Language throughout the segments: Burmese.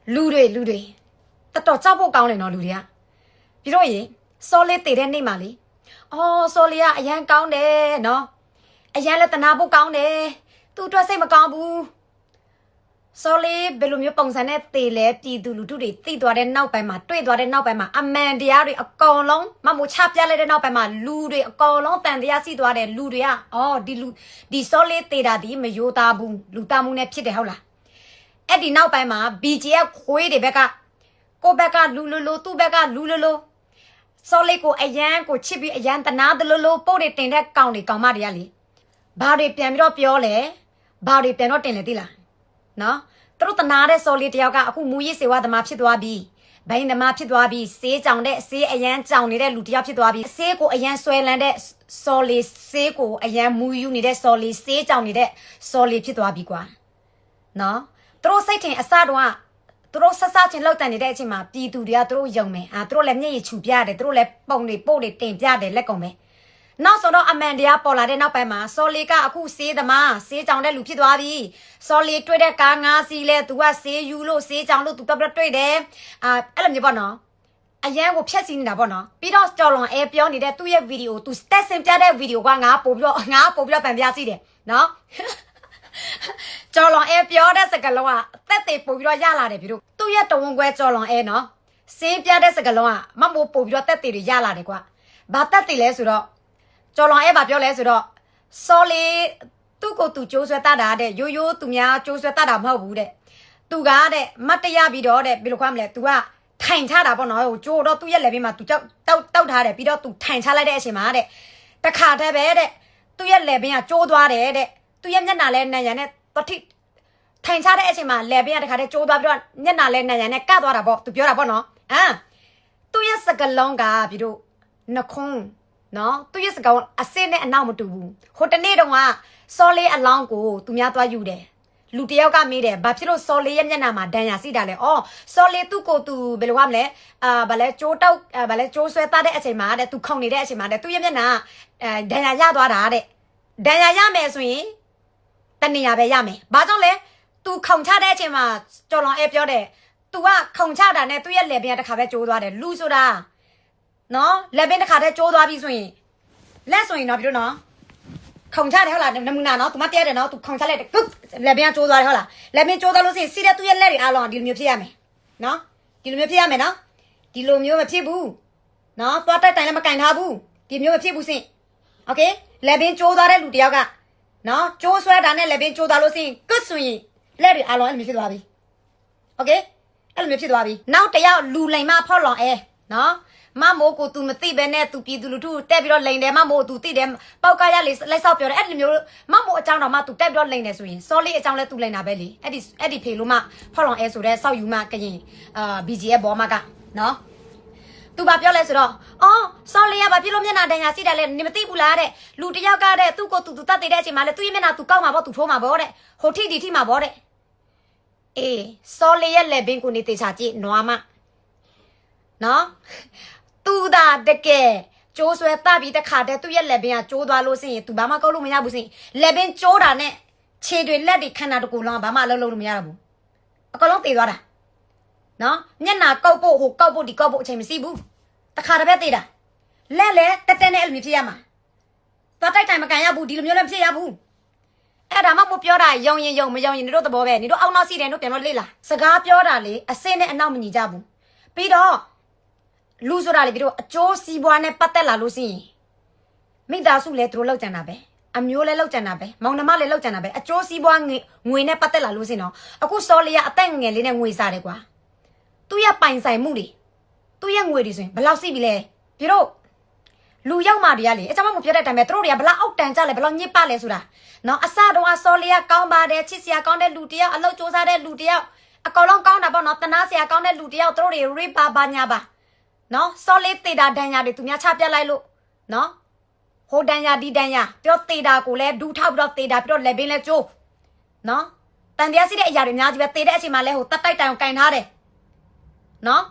လူတွေတော်တော်ကြောက်ဖို့ကောင်းတယ်နော်လူတွေကပြီးတော့ရင်စောလေးတည်တဲ့နေ့မှလေအော်စောလေးကအရန်ကောင်းတယ်နော်အရန်လည်းတနာဖို့ကောင်းတယ်သူ့အတွက်စိတ်မကောင်းဘူးစောလေးဘယ်လိုမျိုးပုံစံနဲ့တည်လဲပြည်သူလူထုတွေသိသွားတဲ့နောက်ပိုင်းမှာတွေ့သွားတဲ့နောက်ပိုင်းမှာအမှန်တရားတွေအကောင်လုံးမမို့ချပြလိုက်တဲ့နောက်ပိုင်းမှာလူတွေအကောင်လုံးတန်တရားစီသွားတဲ့လူတွေကအော်ဒီစောလေးတည်တာဒီမယိုသားဘူးလူသားမှုနဲ့ဖြစ်တယ်ဟုတ်လားအဲ့ဒီနောက်ပိုင်းမှာ BGF ခွေးတွေဘက်ကကိုဘက်ကလူလိုသူ့ဘက်ကလူလိုစောလေးကိုအရန်ကိုချစ်ပြီးအရန်တနာတလိုပို့တွေတင်တဲ့ကောင်တွေကောင်မတွေကလေဘာတွေပြန်ပြီးတော့ပြောလဲဘာတွေပြန်တော့တင်လဲသိလားနော်သူတို့တနာတဲ့စောလေးတယောက်ကအခုမူရစ်စေဝါသမားဖြစ်သွားပြီဘိန်းသမားဖြစ်သွားပြီဆေးကြောင်တဲ့ဆေးအရန်ကြောင်နေတဲ့လူတယောက်ဖြစ်သွားပြီဆေးကိုအရန်ဆွဲလန်းတဲ့စောလေးဆေးကိုအရန်မူယူနေတဲ့စောလေးဆေးကြောင်နေတဲ့စောလေးဖြစ်သွားပြီကွာနော်သူတို့စိတ်ထင်အစတော့သူတို့ဆက်စားချင်းလောက်တန်နေတဲ့အချိန်မှာပြည်သူတွေကသူတို့ယုံမယ်သူတို့လည်းမျက်ရည်ချူပြတယ်သူတို့လည်းပုံတွေပို့တွေတင်ပြတယ်လက်ကုန်ပဲနောက်ဆိုတော့အမှန်တရားပေါ်လာတဲ့နောက်ပိုင်းမှာစောလီကအခုဆေးသမားဆေးကြောင်တဲ့လူဖြစ်သွားပြီစောလီတွေ့တဲ့ကားငါးစီးလဲသူကဆေးယူလို့ဆေးကြောင်လို့သူတော့တွေ့တယ်အဲ့လိုမျိုးပေါ့နော်အရန်ကိုဖြတ်စီနေတာပေါ့နော်ပြီးတော့ကြော်လွန်အဲပြောနေတဲ့သူ့ရဲ့ဗီဒီယိုသူတက်ဆင်ပြတဲ့ဗီဒီယိုကငါပို့ပြီးတော့ပန်ပြစီတယ်နော်ကြော်လွန်အဲပြောတဲ့စကားလုံးကတက်သေးပို့ပြီးတော့ရလာတယ်ပြီတို့သူ့ရဲ့တဝန်ခွဲကြော်လွန်အဲနော်စင်းပြတဲ့စကားလုံးကမမို့ပို့ပြီးတော့တက်သေးတွေရလာတယ်ကွာဘာတက်သေးလဲဆိုတော့ကျော်လွန်အဲဘာပြောလဲဆိုတော့စောလေးသူ့ကိုသူကြိုးဆွဲတတ်တာတဲ့ရိုးသူများကြိုးဆွဲတတ်တာမဟုတ်ဘူးတဲ့သူကတဲ့မတ်တရားပြီးတော့တဲ့ဘယ်လိုခွမ်းမလဲ तू ကထိုင်ချတာပေါ့နော်ဟိုကြိုးတော့သူ့ရဲ့လက်ပြီးမှ तू တောက်ထားတယ်ပြီးတော့ तू ထိုင်ချလိုက်တဲ့အချိန်မှာတဲ့တခါတည်းပဲတဲ့သူ့ရဲ့လက်ပြီးကကျိုးသွားတယ်တဲ့သူ့ရဲ့မျက်နှာလဲနံရံနဲ့တတိထိုင်ချတဲ့အချိန်မှာလက်ပြီးကတခါတည်းကျိုးသွားပြီးတော့မျက်နှာလဲနံရံနဲ့ကတ်သွားတာပေါ့ तू ပြောတာပေါ့နော်သူ့ရဲ့စကလုံးကပြီးတော့နှခုံးနော်သူရဲ့စကားအစစ်နဲ့အနောက်မတူဘူးဟိုတနေ့တုန်းကစောလေးအလောင်းကိုသူများသွားယူတယ်လူတယောက်ကမေးတယ်ဘာဖြစ်လို့စောလေးရဲ့မျက်နှာမှာဒဏ်ရာစီးတာလဲအော်စောလေးသူ့ကိုသူဘယ်လိုကမလဲဘာလဲကျိုးတောက်ဘာလဲကျိုးဆွဲသားတဲ့အချိန်မှာတဲ့သူခုန်နေတဲ့အချိန်မှာတဲ့သူ့ရဲ့မျက်နှာဒဏ်ရာရသွားတာတဲ့ဒဏ်ရာရမယ်ဆိုရင်တနေရာပဲရမယ်ဘာကြောင့်လဲသူခုန်ချတဲ့အချိန်မှာကြော်လွန်အဲပြောတယ်သူကခုန်ချတာနဲ့သူ့ရဲ့လက်ပြန်တစ်ခါပဲကျိုးသွားတယ်လူဆိုတာနော်လက်ပင်တစ်ခါတည်းကျိုးသွားပြီဆိုရင်လက်ဆိုရင်တော့ပြီးတော့နော်ခုံချတယ်ဟုတ်လားနမူနာနော်သူမတဲတယ်နော်သူခုံချလိုက်တယ်လက်ပင်ကျိုးသွားတယ်ဟုတ်လားလက်ပင်ကျိုးသွားလို့ဆိုရင်စီးတဲ့သူ့ရဲ့လက်တွေအားလုံးဒီလိုမျိုးဖြစ်ရမယ်နော်ဒီလိုမျိုးဖြစ်ရမယ်နော်ဒီလိုမျိုးမဖြစ်ဘူးနော်သွားတိုက်တိုင်လည်းမကင်ထားဘူးဒီမျိုးမဖြစ်ဘူးစင်โอเคလက်ပင်ကျိုးသွားတဲ့လူတယောက်ကနော်ကျိုးဆွဲတာနဲ့လက်ပင်ကျိုးသွားလို့ဆိုရင်ကွတ်ဆိုရင်လက်တွေအားလုံးအဲ့လိုမျိုးဖြစ်သွားပြီโอเคအဲ့လိုမျိုးဖြစ်သွားပြီနောက်တယောက်လူလိန်မဖောက်လောင်အဲနော်မမိုးကို तू မသိပဲနဲ့ तू ပြည်သူလူထုတက်ပြီးတော့လိန်တယ်မမိုး तू သိတယ်ပေါက်ကရလေးလိုက်ဆောက်ပြောတယ်အဲ့ဒီမျိုးမမိုးအကြောင်းတော့မှ तू တက်ပြီးတော့လိန်တယ်ဆိုရင်စောလေးအကြောင်းလဲ तू လိန်တာပဲလေအဲ့ဒီဖေလို့မှဖောက်လောင်အဲဆိုတဲ့ဆောက်ယူမှကရင်BGF ဘောမကနော် तू ဘာပြောလဲဆိုတော့အော်စောလေးကဘာဖြစ်လို့မျက်နှာဒဏ်ရာစီးတယ်လဲနေမသိဘူးလားတဲ့လူတယောက်ကတဲ့သူ့ကို तू တတ်တဲ့အချိန်မှာလဲသူ့ရဲ့မျက်နှာ तू ကောက်မှာပေါ့ तू ထိုးမှာပေါ့တဲ့ဟိုထိဒီထိမှာပေါ့တဲ့အေးစောလေးရဲ့လက်ဘင်းကိုနေတေချာကြည့်နွားမနော်သူသာတကယ်ကျိုးဆွဲတပ်ပြီးတခါတည်းသူ့ရဲ့လက်ပင်ကကျိုးသွားလို့စင်ရင်သူဘာမှကောက်လို့မရဘူးစင်လက်ပင်ကျိုးတာနဲ့ခြေတွေလက်တွေခန္ဓာတကူလုံးဘာမှလုံးလို့မရတော့ဘူးအကလုံးတေသွားတာနော်မျက်နှာကောက်ဖို့ဟိုကောက်ဖို့ဒီကောက်ဖို့အချိန်မရှိဘူးတခါတည်းပဲတေတာလက်လည်းတက်တက်နဲ့အဲ့လိုမျိုးဖြစ်ရမှာသွားတိုက်တိုင်မကန်ရဘူးဒီလိုမျိုးလည်းမဖြစ်ရဘူးအဲ့ဒါမှမပြောတာယုံရင်ယုံမယုံရင်တို့သဘောပဲတို့အောက်နောက်စီတယ်တို့ပြန်တော့လေ့လာစကားပြောတာလေအစင်းနဲ့အနောက်မညီကြဘူးပြီးတော့လူဆိုတာလေပြီးတော့အကျိုးစီးပွားနဲ့ပတ်သက်လာလို့ရှိရင်မိသားစုလည်းသူတို့လောက်ကြံတာပဲအမျိုးလည်းလောက်ကြံတာပဲမောင်နှမလည်းလောက်ကြံတာပဲအကျိုးစီးပွားငွေနဲ့ပတ်သက်လာလို့ရှိရင်တော့အခုစောလေးကအသက်ငယ်လေးနဲ့ငွေစားတယ်ကွာသူရပိုင်ဆိုင်မှုတွေသူရငွေတွေဆိုရင်ဘယ်လောက်စီးပြီလဲပြီးတော့လူရောက်မှတွေကလေအကြောင်းမပြောတဲ့အတိုင်းပဲသူတို့တွေကဘယ်လောက်အောက်တန်ကြလဲဘယ်လောက်ညစ်ပတ်လဲဆိုတာနော်အစတော့အစောလေးကကောင်းပါတယ်ချစ်စရာကောင်းတဲ့လူတယောက်အလုပ်စူးစမ်းတဲ့လူတယောက်အကောင်လုံးကောင်းတာပေါ့နော်တနာစရာကောင်းတဲ့လူတယောက်သူတို့တွေရိပါပါညာပါနော်စောလေးတေတာဒဏ်ရာတွေသူများချပြလိုက်လို့နော်ဟိုဒဏ်ရာဒီဒဏ်ရာပြောတေတာကိုလည်းဒူးထောက်ပြီးတော့တေတာပြီးတော့လက်ပင်လဲကျိုးနော်တန်တရားရှိတဲ့အရာတွေများကြီးပဲတေတဲ့အချိန်မှာလဲဟိုတတ်တိုက်တိုင်ကင်ထားတယ်နော်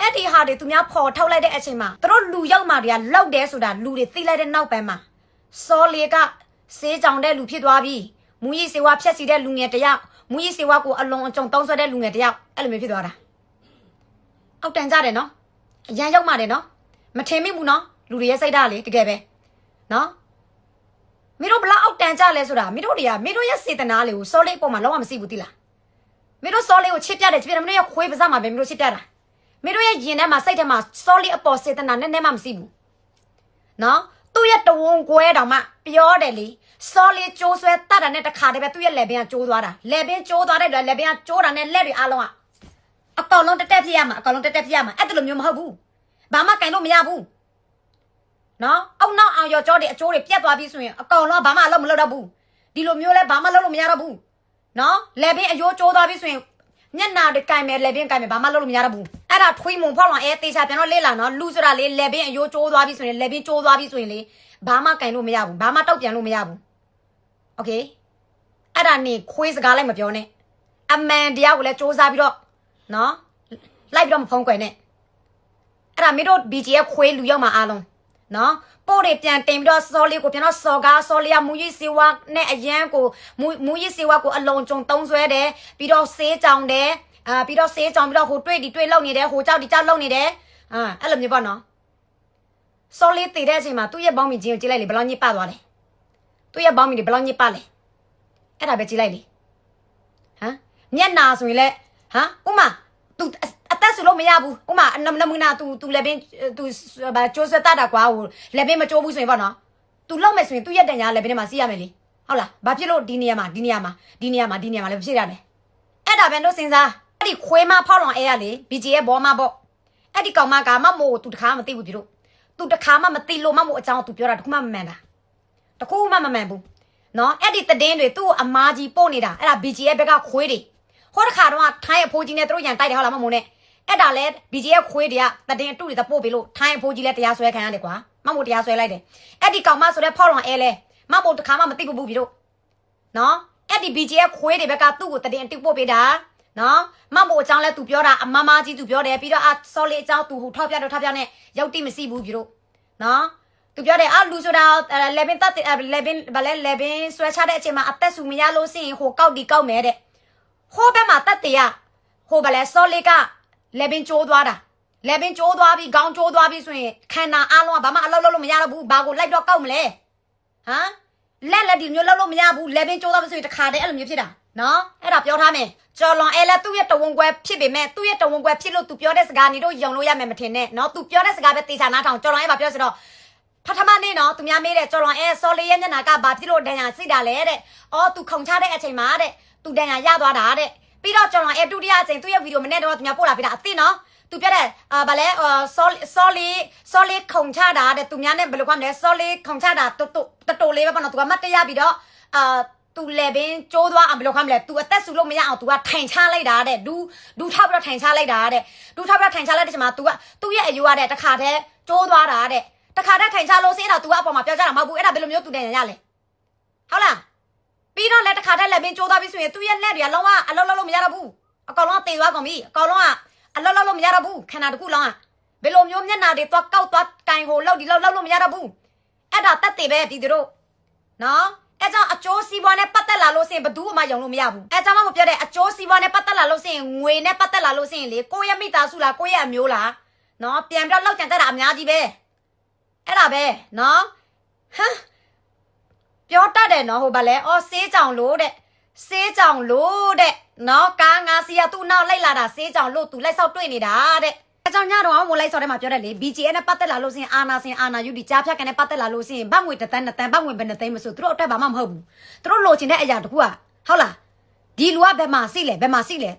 အဲ့ဒီဟာတွေသူများဖော်ထုတ်လိုက်တဲ့အချိန်မှာသူတို့လူရောက်မှတွေကလောက်တယ်ဆိုတာလူတွေသိလိုက်တဲ့နောက်ပိုင်းမှာစောလေးကဆေးကြောင်တဲ့လူဖြစ်သွားပြီမူကြီးစေဝါဖြက်စီတဲ့လူငယ်တယောက် မူကြီးစေဝါကိုအလုံးအကျုံတောင်းဆွဲတဲ့လူငယ်တယောက်အဲ့လိုမျိုးဖြစ်သွားတာအောက်တန်ကြတယ်နော်အရန်ရောက်မှတယ်နော်မထင်မိဘူးနော်လူတွေရဲ့စိတ်ဓာတ်လေတကယ်ပဲနော်မင်းတို့ဘလောက်အောက်တန်ကြလဲဆိုတာမင်းတို့တွေကမင်းတို့ရဲ့စေတနာလေးကိုစောလေးပုံမှာလုံးဝမသိဘူးတိလားမင်းတို့စောလေးကိုချစ်ပြတယ်ချစ်ပြတယ်မင်းတို့ရဲ့ခွေးပါးစပ်မှာပဲမင်းတို့ချစ်ပြတာမင်းတို့ရဲ့ရင်ထဲမှာစိတ်ထဲမှာစောလေးအပေါ်စေတနာနဲ့မှမသိဘူးနော်သူ့ရဲ့တဝုံကွဲတောင်မှပြောတယ်လေစောလေးကျိုးဆွဲတတ်တာနဲ့တခါတည်းပဲသူ့ရဲ့လက်ဘင်းကကျိုးသွားတာလက်ဘင်းကျိုးသွားတဲ့အတွက်လက်ဘင်းကကျိုးတာနဲ့လက်တွေအားလုံးကအကောင်လုံးတက်တက်ဖြစ်ရမှာအကောင်လုံးတက်တက်ဖြစ်ရမှာအဲ့ဒါလိုမျိုးမဟုတ်ဘူးဘာမှကင်လို့မရဘူးနော်အောက်နောက်အောင်ရောကြောတွေအကျိုးတွေပြတ်သွားပြီဆိုရင်အကောင်လုံးကဘာမှအလုပ်မလုပ်တော့ဘူးဒီလိုမျိုးလဲဘာမှလုပ်လို့မရတော့ဘူးနော်လက်ဘင်းအယိုးကျိုးသွားပြီဆိုရင်ညနာတွေကင်မယ်လက်ဘင်းကင်မယ်ဘာမှလုပ်လို့မရတော့ဘူးအဲ့ဒါထွေးမုံဖောက်လောင်အဲတေချာပြန်တော့လေးလာနော်လူဆိုတာလေလက်ဘင်းအယိုးကျိုးသွားပြီဆိုရင်လက်ဘင်းကျိုးသွားပြီဆိုရင်လေဘာမှကင်လို့မရဘူးဘာမှတောက်ပြန်လို့မရဘူးโอเคအဲ့ဒါနေခွေးစကားလိုက်မပြောနဲ့အမှန်တရားကိုလည်းစူးစမ်းပြီးတော့နော်လိုက်ပြီးတော့မဖုံးကွယ်နဲ့အဲ့ဒါမင်းတို့ BG ရဲ့ခွေးလူရောက်မှာအားလုံးနော်ပို့တွေပြန်တင်ပြီးတော့စောလေးကိုပြန်တော့စောကားစောလေးကမူကြီးစေဝါနဲ့အရန်ကိုမူကြီးစေဝါကိုအလုံးကျုံတုံးဆွဲတယ်ပြီးတော့ဆေးကြောင်တယ်ပြီးတော့ဆေးကြောင်ပြီးတော့ဟိုတွေ့ဒီတွေ့လောက်နေတယ်ဟိုကြောက်ဒီကြောက်လောက်နေတယ်အဲ့လိုမျိုးပေါ့နော်စောလေးတည်တဲ့အချိန်မှာသူ့ရဲ့ဘောင်းမီချင်းကိုကြည့်လိုက်လေဘယ်လောက်ညစ်ပတ်သွားလဲသူ့ရဲ့ဘောင်းမီတွေဘယ်လောက်ညစ်ပတ်လဲအဲ့ဒါပဲကြည့်လိုက်လေဟမ်မျက်နာဆိုရင်လည်းဥမာ तू အသက်ဆိုလို့မရဘူးဥမာနမနာ तू လည်းပင် तू ဘာကျိုးစက်တာကွာဟိုလည်းပင်မကျိုးဘူးဆိုရင်ပေါ့နော် तू လောက်မယ်ဆိုရင်သူ့ရဲ့တန်ညာလည်းပင်ထဲမှာစီးရမယ်လေဟုတ်လားဘာဖြစ်လို့ဒီနေရာမှာလည်းဖြစ်ရတယ်အဲ့ဒါပဲတို့စဉ်းစားအဲ့ဒီခွေးမဖောက်လောင်အဲရလေ BG ရဲ့ဘောမပေါ့အဲ့ဒီကောင်မကမမို့ तू တခါမသိဘူးပြီတို့ तू တခါမှမသိလို့မမို့အကြောင်း तू ပြောတာတခုမှမမှန်တာတခုမှမမှန်ဘူးနော်အဲ့ဒီတည်င်းတွေသူ့အမားကြီးပို့နေတာအဲ့ဒါ BG ရဲ့ဘက်ကခွေးတွေဟိုတခါတော့ထိုင်းအဖိုးကြီးနဲ့တို့ရန်တိုက်တယ်ဟုတ်လားမမို့နဲ့အဲ့ဒါလဲ BG ရဲ့ခွေးတွေကတည်င်းအတူတွေတပို့ပေးလို့ထိုင်းအဖိုးကြီးလည်းတရားစွဲခံရတယ်ကွာမမို့တရားစွဲလိုက်တယ်အဲ့ဒီကောင်မဆိုတဲ့ဖောက်လောင်အဲလဲမမို့တခါမှမသိဘူးပြီတို့နော်အဲ့ဒီ BG ရဲ့ခွေးတွေဘက်ကသူ့ကိုတည်င်းအတူပို့ပေးတာနော်မမို့အကြောင်းလဲ तू ပြောတာအမမကြီး तू ပြောတယ်ပြီးတော့စောလေးအကြောင်း तू ဟိုထောက်ပြတော့ထောက်ပြနဲ့ရောက်တိမရှိဘူးပြီတို့နော်သူပြောတယ်လူဆိုတာလေဘင်းတက်လေဘင်းဗလဲလေဘင်းဆွဲချတဲ့အချိန်မှာအသက်ဆူမရလို့စရင်ဟိုကောက်ဒီကောက်မယ်တဲ့ဟိုဘက်မှာတက်တရဟိုဗလဲစောလေးကလေဘင်းကျိုးသွားတာလေဘင်းကျိုးသွားပြီးခေါင်းကျိုးသွားပြီးဆိုရင်ခန္ဓာအားလုံးကဘာမှအလုပ်လုပ်လို့မရတော့ဘူးဘာကိုလိုက်တော့ကောက်မလဲဟမ်လက်ဒီမျိုးလုပ်လို့မရဘူးလေဘင်းကျိုးသွားပြီဆိုရင်တခါတည်းအဲ့လိုမျိုးဖြစ်တာနော်အဲ့ဒါပြောထားမယ်ကျော်လွန်အဲလဲသူ့ရဲ့တဝုံကွဲဖြစ်ပေမဲ့သူ့ရဲ့တဝုံကွဲဖြစ်လို့ तू ပြောတဲ့စကားနေတော့ယုံလို့ရမယ်မထင်နဲ့နော် तू ပြောတဲ့စကားပဲတေချာနားထောင်ကျော်လွန်အဲဘာပြောဆိုတော့ပထမနေ့နော်သူများမေးတယ်ကျော်လွန်အဲစောလေးရဲ့ညနာကဘာဖြစ်လို့ဒဏ်ရာစိတ်တာလဲတဲ့အော် तू ခုံချတဲ့အချိန်မှာတဲ့ तू ဒဏ်ရာရသွားတာတဲ့ပြီးတော့ကျော်လွန်အဲဒုတိယအချိန်သူ့ရဲ့ဗီဒီယိုမနေ့တော့သူများပို့လာပေးတာအသိနော် तू ပြောတဲ့ဗာလဲစောလေးခုံချတာတဲ့သူများနဲ့ဘယ်လိုခွမ်းလဲစောလေးခုံချတာတိုလေးပဲပေါ့နော် तू ကမတ်တရပြီးတော့तू လည်းပင်ကျိုးသွားအောင်ဘယ်လိုခွမ်းမလဲ तू အသက်ဆူလို့မရအောင် तू ကထိုင်ချလိုက်တာတဲ့ဒူထောက်ပြီးတော့ထိုင်ချလိုက်တာတဲ့ဒူထောက်ပြီးတော့ထိုင်ချလိုက်တဲ့ချိန်မှာ तू ကသူ့ရဲ့အယူရတဲ့တခါတည်းကျိုးသွားတာတဲ့တခါတည်းထိုင်ချလို့စင်းတော့ तू ကအပေါ်မှာပြောကြတာမဟုတ်ဘူးအဲ့ဒါဘယ်လိုမျိုး तू တန်ရလဲဟုတ်လားပြီးတော့လည်းတခါတည်းလည်းပင်ကျိုးသွားပြီဆိုရင်သူ့ရဲ့လက်တွေကလုံးဝအလုံးလုံးလို့မရတော့ဘူးအကောင်လုံးကတေသွားကုန်ပြီအကောင်လုံးကအလုံးလုံးလို့မရတော့ဘူးခန္ဓာတစ်ခုလုံးကဘယ်လိုမျိုးမျက်နှာတွေသွားကောက်သွားကင်ဟိုလောက်ဒီလောက်လို့မရတော့ဘူးအဲ့ဒါတက်တေပဲဒီတို့နော်အဲ့ကြောင့်အကျိုးစီးပွားနဲ့ပတ်သက်လာလို့စရင်ဘယ်သူမှယုံလို့မရဘူးအဲ့ကြောင့်မပြောတဲ့အကျိုးစီးပွားနဲ့ပတ်သက်လာလို့စရင်ငွေနဲ့ပတ်သက်လာလို့စရင်လေကိုယ့်ရဲ့မိသားစုလားကိုယ့်ရဲ့အမျိုးလားနော်ပြန်ပြီးတော့လောက်ကြံတတ်တာအများကြီးပဲအဲ့ဒါပဲနော်ဟမ်ပြောတတ်တယ်နော်ဟိုဗာလဲအော်ဆေးကြောင်လို့တဲ့နော်ကားငါစီရသူ့နောက်လိုက်လာတာဆေးကြောင်လို့သူလိုက်ဆောက်တွေ့နေတာတဲ့အဲ့ကြောင့်ညတော့ဝင်လိုက်ဆော်ထဲမှာပြောတယ်လေ BGN နဲ့ပတ်သက်လာလို့စရင်အာနာယူဒီကြားဖြတ်ကန်နဲ့ပတ်သက်လာလို့စရင်ဘတ်ငွေတစ်သန်းနှစ်သန်းဘတ်ငွေဘယ်နှစ်သိန်းမဆိုသူတို့အတွက်ဘာမှမဟုတ်ဘူးသူတို့လိုချင်တဲ့အရာတခုကဟုတ်လားဒီလူကဘယ်မှာစီလဲ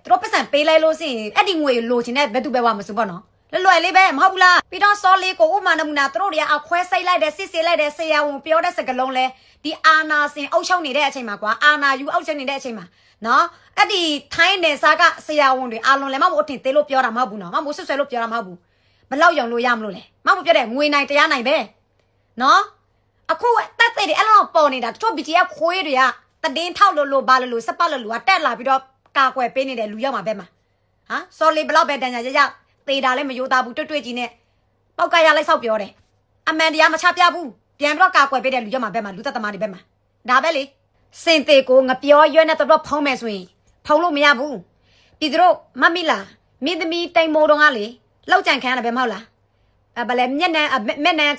သူတို့ပတ်စံပေးလိုက်လို့စရင်အဲ့ဒီငွေလိုချင်တဲ့ဘယ်သူပဲဝမဆိုပေါ့နော်လွယ်လေးပဲမဟုတ်ဘူးလားပြီးတော့စောလေးကိုဥမာနမူနာသူတို့တွေအခွဲစိတ်လိုက်တယ်စစ်စစ်လိုက်တယ်ဆရာဝန်ပြောတဲ့စကားလုံးလဲဒီအာနာစင်အုပ်ချုပ်နေတဲ့အချိန်မှာကွာအာနာယူအုပ်ချုပ်နေတဲ့အချိန်မှာနော်အဲ့ဒီထိုင်းနယ်စားကဆရာဝန်တွေအားလုံးလည်းမဟုတ်အထင်သေးလို့ပြောတာမဟုတ်ဘူးနော်မဟုတ်ဆွဆွဲလို့ပြောတာမဟုတ်ဘူးဘလောက်ယုံလို့ရမလို့လဲမဟုတ်ပြောတဲ့ငွေနိုင်တရားနိုင်ပဲနော်အခုတက်တဲ့တွေအဲ့လိုပေါ်နေတာတို့ BG ကခွေးတွေကတည်င်းထောက်လို့ဘာလို့စပတ်လို့ကတက်လာပြီးတော့ကာကွယ်ပေးနေတဲ့လူရောက်မှာပဲမှာဟမ်စော်လေးဘလောက်ပဲတန်ညာရသေတာလည်းမယိုးသားဘူးတွေ့ကြီးနဲ့ပောက်ကရလိုက်ဆောက်ပြောတယ်အမှန်တရားမချပြဘူးပြန်ပြီးတော့ကာကွယ်ပေးတဲ့လူရောက်မှာပဲမှာလူသက်သမားတွေပဲမှာဒါပဲလေစင်သေးကိုငပြောရွက်နဲ့တော့ဖုံးမယ်ဆိုရင် ဖောက်လို့မရဘူးပြည်သူတို့မမီလားမင်းသမီးတိမ်မိုးတုံးကလေလောက်ကြံခံရတယ်ပဲမဟုတ်လားဗလဲမျက်နှာ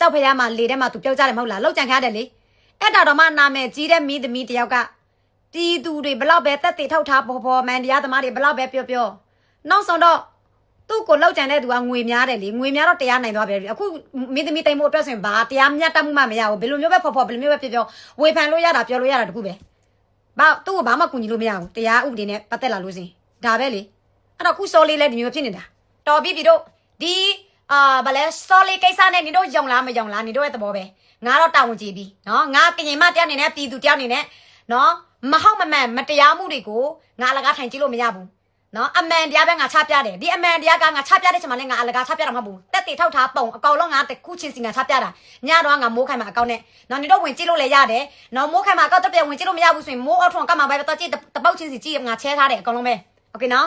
ကြောက်ဖျားမှာလေထဲမှာသူပြောကြတယ်မဟုတ်လားလောက်ကြံခံရတယ်လေအဲ့ဒါတော့မှနာမည်ကြီးတဲ့မင်းသမီးတယောက်ကတီးသူတွေဘလောက်ပဲတက်တေထောက်ထားပေါ်မန်တရားသမားတွေဘလောက်ပဲပြောနောက်ဆုံးတော့သူ့ကိုလောက်ကြံတဲ့သူကငွေများတယ်လေငွေများတော့တရားနိုင်သွားပြီအခုမင်းသမီးတိမ်မိုးအတွက်ဆိုရင်ဘာတရားမျှတမှုမှမရဘူးဘယ်လိုမျိုးပဲဘယ်လိုမျိုးပဲပြောဝေဖန်လို့ရတာပြောလို့ရတာတခုပဲဘာသူ့ကိုဘာမှကူညီလို့မရဘူးတရားဥပဒေနဲ့ပတ်သက်လာလို့စင်ဒါပဲလေအဲ့တော့ခုစောလေးလဲဒီမျိုးဖြစ်နေတာတော်ပြီတို့ဒီဗလဲစောလေးကိစ္စနဲ့နေတို့ယုံလားမယုံလားနေတို့ရဲ့သဘောပဲငါတော့တာဝန်ကြည့်ပြီနော်ငါကရင်မတရားနေနဲ့ပြည်သူတရားနေနဲ့နော်မဟုတ်မမှန်မတရားမှုတွေကိုငါအလကားထိုင်ကြည့်လို့မရဘူးနော်အမှန်တရားပဲငါချပြတယ်ဒီအမှန်တရားကငါချပြတဲ့ချိန်မှာလဲငါအလကားချပြတာမဟုတ်ဘူးတက်တေထောက်ထားပုံအကောင်လုံးငါတခုချင်းစီငါချပြတာညတော့ငါမိုးခိုင်မှာအကောင့်နဲ့နော်နေတော့ဝင်ကြည့်လို့လည်းရတယ်နော်မိုးခိုင်မှာအကောင့်တက်ပြဝင်ကြည့်လို့မရဘူးဆိုရင်မိုးအောက်ထွန်းကမှပဲတော့ကြည့်တပုတ်ချင်းစီကြည့်ငါချဲထားတယ်အကောင်လုံးပဲโอเคနော်